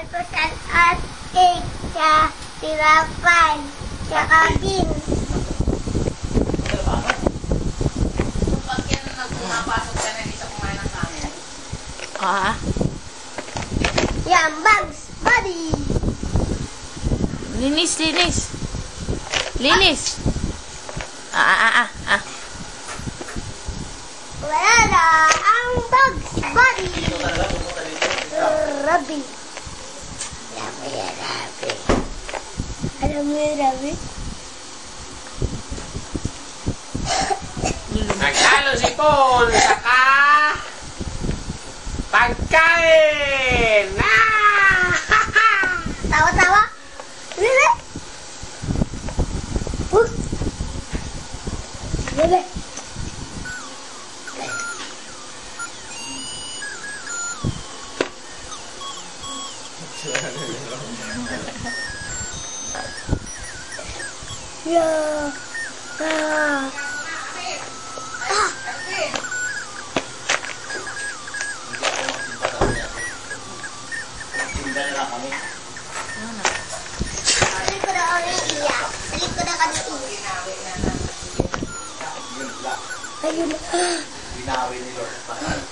Alpasan at cake sa tinapay. Tsaka beans. Pag yan na pumapasok ka na, hindi siya kumain ng kanin. Ah. Yan, Bugs Bunny. Linis, linis. Linis. Wala na ang Bugs Bunny. Rabi. Rabi. Alam mo yung Rabi? Naghalo si Paul saka pagkain! Tawa-tawa? Lili? Lili? Yeah. Hindi ko na kami iyak. Hindi ko na kami iyak. Ayun. Binawi ni Lord.